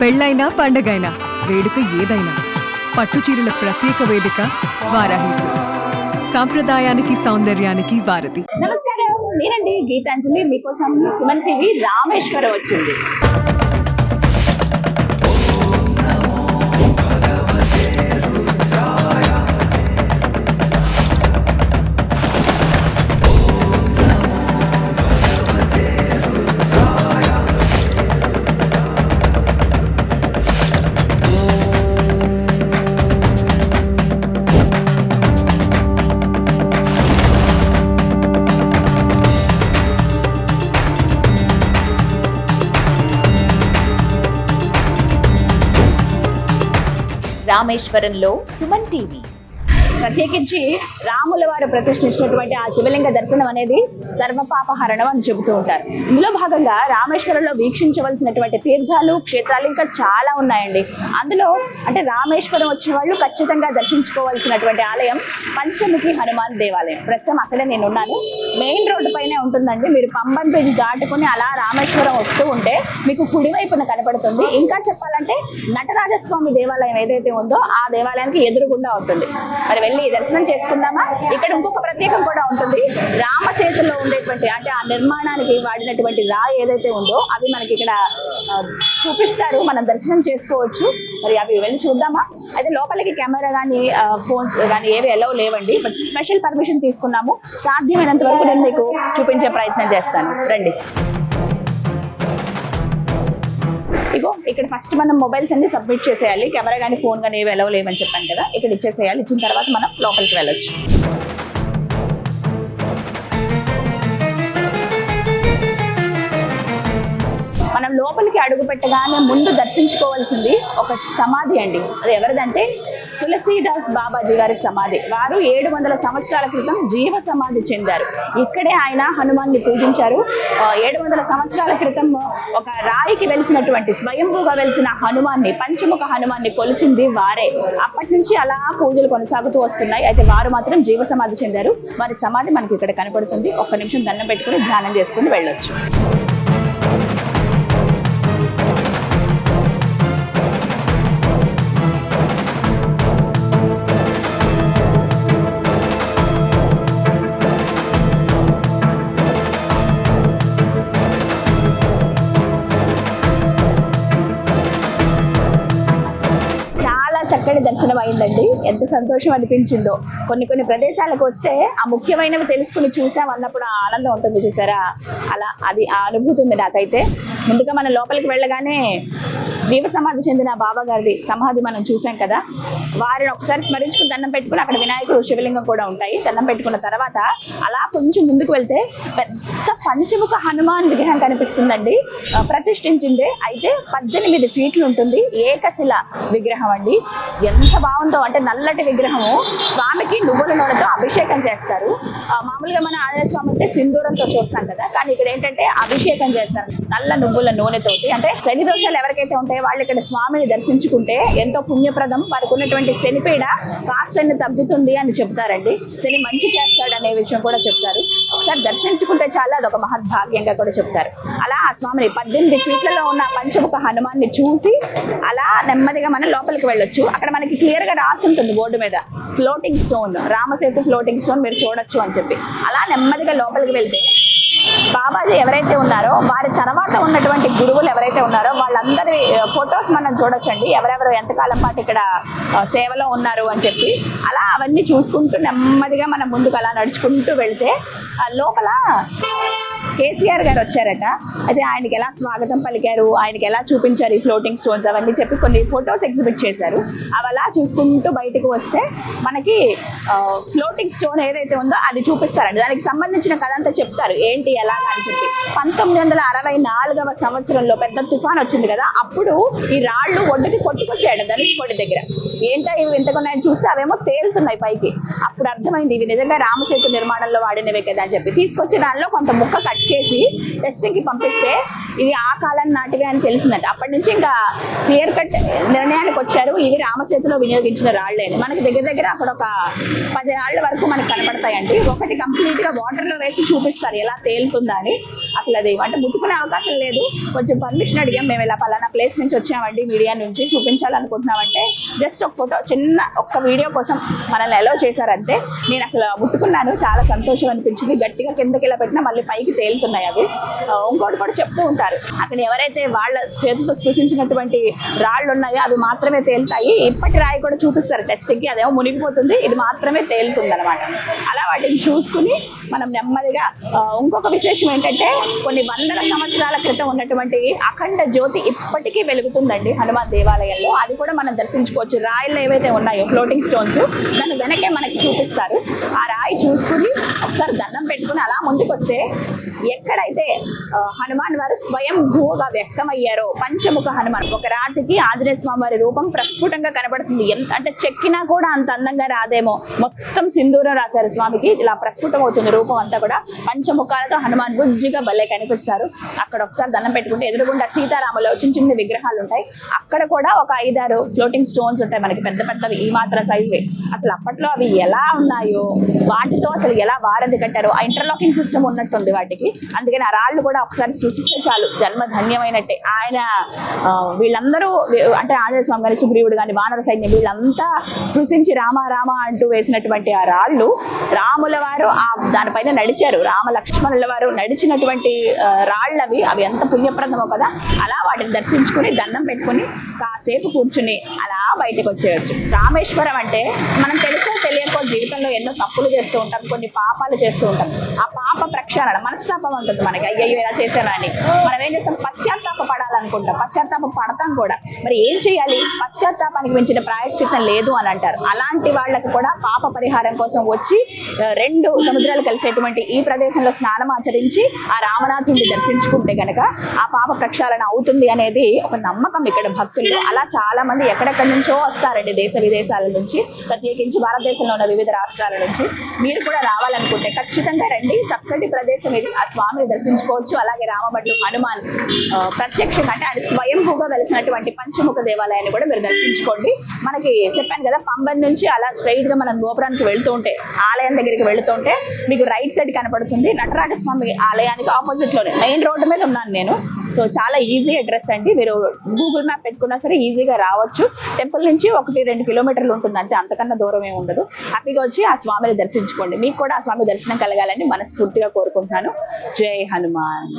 పెళ్ళైనా పండగైనా వేడుక ఏదైనా పట్టుచీరల ప్రత్యేక వేదిక వారాహి సిల్క్స్. సాంప్రదాయానికి సౌందర్యానికి వారధి. నమస్కారం, నేనండి గీతాంజలి. మీకోసం సుమన్ టీవీ రామేశ్వరం వచ్చింది. రామేశ్వరంలో సుమన్ టీవీ. ప్రత్యేకించి రాముల వారు ప్రతిష్ఠించినటువంటి ఆ శివలింగ దర్శనం అనేది సర్వపాపహరణం అని చెబుతూ ఉంటారు. ఇందులో భాగంగా రామేశ్వరంలో వీక్షించవలసినటువంటి తీర్థాలు, క్షేత్రాలు ఇంకా చాలా ఉన్నాయండి. అందులో అంటే రామేశ్వరం వచ్చిన వాళ్ళు ఖచ్చితంగా దర్శించుకోవాల్సినటువంటి ఆలయం పంచముఖి హనుమాన్ దేవాలయం. ప్రస్తుతం అక్కడే నేను ఉన్నాను. మెయిన్ రోడ్డు పైనే ఉంటుందండి. మీరు పంబన్ బ్రిడ్జ్ దాటుకుని అలా రామేశ్వరం వస్తూ ఉంటే మీకు కుడివైపున కనపడుతుంది. ఇంకా చెప్పాలంటే నటరాజస్వామి దేవాలయం ఏదైతే ఉందో ఆ దేవాలయానికి ఎదురుగుండా ఉంటుంది. మరి వెళ్ళి దర్శనం చేసుకుందామా? ఇక్కడ ఇంకొక ప్రత్యేకం కూడా ఉంటుంది. రామసేతులో ఉండేటువంటి అంటే ఆ నిర్మాణానికి వాడినటువంటి రాయి ఏదైతే ఉందో అవి మనకి ఇక్కడ చూపిస్తారు. మనం దర్శనం చేసుకోవచ్చు. మరి అవి వెళ్ళి చూద్దామా? అయితే లోపలికి కెమెరా కానీ ఫోన్స్ కానీ ఏవి ఎలవ్ లేవండి. బట్ స్పెషల్ పర్మిషన్ తీసుకున్నాము. సాధ్యమైనంత వరకు నేను మీకు చూపించే ప్రయత్నం చేస్తాను. రండి. ఇగో ఇక్కడ ఫస్ట్ మనం మొబైల్స్ అన్ని సబ్మిట్ చేసేయాలి. కెమెరా కానీ ఫోన్ కానీ ఏవి ఎలవ్ లేవని చెప్పాను కదా, ఇక్కడ ఇచ్చేసేయాలి. ఇచ్చిన తర్వాత మనం లోపలికి వెళ్ళొచ్చు. మనం లోపలికి అడుగు పెట్టగానే ముందు దర్శించుకోవాల్సింది ఒక సమాధి అండి. అది ఎవరిదంటే తులసీదాస్ బాబాజీ గారి సమాధి. వారు 700 సంవత్సరాల క్రితం జీవ సమాధి చెందారు. ఇక్కడే ఆయన హనుమాన్ని పూజించారు. 700 సంవత్సరాల క్రితం ఒక రాయికి వెలిసినటువంటి స్వయంభూగా వెలిసిన హనుమాన్ని, పంచముఖ హనుమాన్ని కొలిచింది వారే. అప్పటి నుంచి అలా పూజలు కొనసాగుతూ వస్తున్నాయి. అయితే వారు మాత్రం జీవ సమాధి చెందారు. వారి సమాధి మనకి ఇక్కడ కనపడుతుంది. ఒక్క నిమిషం దండం పెట్టుకుని ధ్యానం చేసుకుని వెళ్ళొచ్చు. చక్కటి దర్శనం అయిందండి. ఎంత సంతోషం అనిపించిందో. కొన్ని ప్రదేశాలకు వస్తే ఆ ముఖ్యమైనవి తెలుసుకుని చూసాం అన్నప్పుడు ఆ ఆనందం ఉంటుంది చూసారా, అలా అది ఆ అనుభూతి ఉంది నాకైతే. ముందుగా మనం లోపలికి వెళ్ళగానే జీవ సమాధి చెందిన బాబా గారి సమాధి మనం చూసాం కదా. వారిని ఒకసారి స్మరించుకుని దండం పెట్టుకుని అక్కడ వినాయకుడు, శివలింగం కూడా ఉంటాయి. దండం పెట్టుకున్న తర్వాత అలా కొంచెం ముందుకు వెళ్తే పెద్ద పంచముఖ హనుమాన్ విగ్రహం కనిపిస్తుందండి. ప్రతిష్ఠించిందే. అయితే 18 ఫీట్లు ఉంటుంది. ఏకశిల విగ్రహం అండి. ఎంత బాగుందో అంటే నల్లటి విగ్రహము. స్వామికి నువ్వుల నూనెతో అభిషేకం చేస్తారు. మామూలుగా మన ఆంజనేయ స్వామి అంటే సింధూరంతో చూస్తాం కదా, కానీ ఇక్కడ ఏంటంటే అభిషేకం చేస్తారు నల్ల నువ్వుల నూనెతోటి. అంటే శని దోషాలు ఎవరికైతే ఉంటాయో వాళ్ళు ఇక్కడ స్వామిని దర్శించుకుంటే ఎంతో పుణ్యప్రదం. వారికి ఉన్నటువంటి శనిపీడ కాస్త తగ్గుతుంది అని చెప్తారండి. శని మంచి చేస్తాడు అనే విషయం కూడా చెప్తారు. ఒకసారి దర్శించుకుంటే చాలా అదొక మహద్భాగ్యంగా కూడా చెప్తారు. అలా ఆ స్వామిని 18 ఫీట్లలో ఉన్న పంచముఖ హనుమాన్ని చూసి అలా నెమ్మదిగా మనం లోపలికి వెళ్ళొచ్చు. అక్కడ మనకి క్లియర్ గా రాసి ఉంటుంది బోర్డు మీద, floating stone, Ram Setu floating stone మీరు చూడొచ్చు అని చెప్పి. అలా నెమ్మదిగా లోపలికి వెళ్తే బాబాజీ ఎవరైతే ఉన్నారో వారి తర్వాత ఉన్నటువంటి గురువులు ఎవరైతే ఉన్నారో వాళ్ళందరి ఫొటోస్ మనం చూడొచ్చండి. ఎవరెవరు ఎంతకాలం పాటు ఇక్కడ సేవలో ఉన్నారు అని చెప్పి. అలా అవన్నీ చూసుకుంటూ నెమ్మదిగా మనం ముందుకు అలా నడుచుకుంటూ వెళ్తే లోపల కేసీఆర్ గారు వచ్చారట. అయితే ఆయనకి ఎలా స్వాగతం పలికారు, ఆయనకి ఎలా చూపించారు ఈ ఫ్లోటింగ్ స్టోన్స్ అవన్నీ చెప్పి కొన్ని ఫొటోస్ ఎగ్జిబిట్ చేశారు. అవి అలా చూసుకుంటూ బయటకు వస్తే మనకి ఫ్లోటింగ్ స్టోన్ ఏదైతే ఉందో అది చూపిస్తారండి. దానికి సంబంధించిన కథ అంతా చెప్తారు ఏంటి ఎలాగా అని చెప్పి. 1964వ సంవత్సరంలో పెద్ద తుఫాన్ వచ్చింది కదా, అప్పుడు ఈ రాళ్ళు ఒడ్డుకి కొట్టుకొచ్చాడు ధనుష్కోడి దగ్గర. ఏంటో ఇవి ఇంతకున్నాయని చూస్తే అవేమో తేలుతున్నాయి పైకి. అప్పుడు అర్థమైంది ఇవి నిజంగా రామసేతు నిర్మాణంలో వాడినవే కదా అని చెప్పి తీసుకొచ్చి దానిలో కొంత ముక్క కట్ చేసి టెస్టింగ్కి పంపిస్తే ఇవి ఆ కాలం నాటివే అని తెలిసిందంట. అప్పటి నుంచి ఇంకా క్లియర్ కట్ నిర్ణయానికి వచ్చారు ఇవి రామసేతులో వినియోగించిన రాళ్లే. మనకి దగ్గర అక్కడ ఒక 10 రాళ్ల వరకు మనకు కనపడతాయండి. ఒకటి కంప్లీట్ గా వాటర్ లో వేసి చూపిస్తారు ఎలా తేలుతుంది ముట్టుకుందా అని. అసలు అది అంటే ముట్టుకునే అవకాశం లేదు. కొంచెం పర్మిషన్ అడిగాం, మేము ఇలా పలానా ప్లేస్ నుంచి వచ్చామండి, మీడియా నుంచి చూపించాలనుకుంటున్నామంటే జస్ట్ ఒక ఫోటో, చిన్న ఒక్క వీడియో కోసం మనల్ని అలౌ చేశారంటే. నేను అసలు ముట్టుకున్నాను, చాలా సంతోషం అనిపించింది. గట్టిగా కిందకి ఇలా పెట్టినా మళ్ళీ పైకి తేలుతున్నాయి అవి. ఇంకోటి కూడా చెప్తూ ఉంటారు, అక్కడ ఎవరైతే వాళ్ళ చేతితో స్పృశించినటువంటి రాళ్ళు ఉన్నాయో అవి మాత్రమే తేలుతాయి. ఇప్పటి రాయి కూడా చూపిస్తారు టెస్టింగ్కి, అదేమో మునిగిపోతుంది, ఇది మాత్రమే తేలుతుంది అనమాట. అలా వాటిని చూసుకుని మనం నెమ్మదిగా ఇంకొక విశేషం ఏంటంటే, కొన్ని వందల సంవత్సరాల క్రితం ఉన్నటువంటి అఖండ జ్యోతి ఇప్పటికీ వెలుగుతుందండి హనుమాన్ దేవాలయంలో. అది కూడా మనం దర్శించుకోవచ్చు. రాయిల్లో ఏవైతే ఉన్నాయో ఫ్లోటింగ్ స్టోన్స్, దాని వెనకే మనకి చూపిస్తారు. ఆ రాయి చూసుకుని ఒకసారి దండం పెట్టుకుని అలా ముందుకు వస్తే ఎక్కడైతే హనుమాన్ వారు స్వయంభూగా వ్యక్తమయ్యారో, పంచముఖ హనుమాన్, ఒక రాతికి ఆంజనేయ స్వామి వారి రూపం ప్రస్ఫుటంగా కనబడుతుంది. ఎంత అంటే చెక్కినా కూడా అంత అందంగా రాదేమో, మొత్తం సింధూరం రాశారు స్వామికి, ఇలా ప్రస్ఫుటం అవుతుంది రూపం అంతా కూడా. పంచముఖాలతో హనుమాన్ బుజ్జిగా భలే కనిపిస్తారు. అక్కడ ఒకసారి దండం పెట్టుకుంటే ఎదురుగుండా సీతారాములు చిన్న చిన్న విగ్రహాలు ఉంటాయి. అక్కడ కూడా ఒక 5-6 ఫ్లోటింగ్ స్టోన్స్ ఉంటాయి మనకి, పెద్ద పెద్దవి, ఈ మాత్రం సైజువి. అసలు అప్పట్లో అవి ఎలా ఉన్నాయో, వాటితో అసలు ఎలా వారధి కట్టారో, ఆ ఇంటర్లాకింగ్ సిస్టమ్ ఉన్నట్టుంది వాటికి. అందుకని ఆ రాళ్ళు కూడా ఒకసారి చూసిస్తే చాలు, జన్మ ధన్యమైనట్టే. ఆయన వీళ్ళందరూ అంటే ఆంజనేయ స్వామి గారి, సుగ్రీవుడు కానీ, వానర సైన్యం, వీళ్ళంతా స్పృశించి రామ రామ అంటూ వేసినటువంటి ఆ రాళ్ళు, రాముల వారు దానిపైన నడిచారు, రామ లక్ష్మణుల వారు నడిచినటువంటి రాళ్ళవి. అవి ఎంత పుణ్యప్రదమో కదా. అలా వాటిని దర్శించుకుని దండం పెట్టుకుని కాసేపు కూర్చుని అలా బయటకు వచ్చేయచ్చు. రామేశ్వరం అంటే మనం తెలుసో తెలియకో జీవితంలో ఎన్నో తప్పులు చేస్తూ ఉంటాం, కొన్ని పాపాలు చేస్తూ ఉంటాం. ఆ పాప ప్రక్షాళన, మనస్తాపం ఉంటుంది మనకి, అయ్యయ్యో ఇలా చేశాను అని. మనం ఏం చేస్తాం, పశ్చాత్తాప పడాలనుకుంటాం, పశ్చాత్తాపం పడతాం కూడా. మరి ఏం చేయాలి, పశ్చాత్తాపానికి మించిన ప్రాయశ్చిత్తం లేదు అని అంటారు. అలాంటి వాళ్ళకి కూడా పాప పరిహారం కోసం వచ్చి 2 సముద్రాలు కలిసేటువంటి ఈ ప్రదేశంలో స్నానం ఆచరించి ఆ రామనాథుడిని దర్శించుకుంటే గనక ఆ పాప ప్రక్షాళన అవుతుంది అనేది ఒక నమ్మకం ఇక్కడ భక్తులు. అలా చాలా మంది ఎక్కడెక్కడి నుంచో వస్తారండి, దేశ విదేశాల నుంచి, ప్రత్యేకించి భారతదేశంలో ఉన్న వివిధ రాష్ట్రాల నుంచి. మీరు కూడా రావాలనుకుంటే ఖచ్చితంగా రండి, చక్కటి ప్రదేశం ఇది. ఆ స్వామిని దర్శించుకోవచ్చు. అలాగే రామభద్రుడు హనుమాన్ ప్రత్యక్షంగా అంటే ఆయన స్వయంభూగా వెలిసినటువంటి పంచముఖ దేవాలయాన్ని కూడా మీరు దర్శించుకోండి. మనకి చెప్పాను కదా, పంబన్ నుంచి అలా స్ట్రైట్ గా మనం గోపురానికి వెళ్తూ ఉంటే, ఆలయం దగ్గరికి వెళుతుంటే మీకు రైట్ సైడ్ కనపడుతుంది నటరాజ స్వామి ఆలయానికి ఆపోజిట్ లోనే, మెయిన్ రోడ్డు మీద ఉన్నాను నేను. సో చాలా ఈజీ అడ్రస్ అండి, మీరు గూగుల్ మ్యాప్ పెట్టుకున్నా సరే ఈజీగా రావచ్చు. టెంపుల్ నుంచి 1-2 కిలోమీటర్లు ఉంటుంది అంతే, అంతకన్నా దూరం ఏమి ఉండదు. హ్యాపీగా వచ్చి ఆ స్వామిని దర్శించుకోండి. మీకు కూడా ఆ స్వామి దర్శనం కలగాలని మనస్ఫూర్తిగా కోరుకుంటున్నాను. జై హనుమాన్.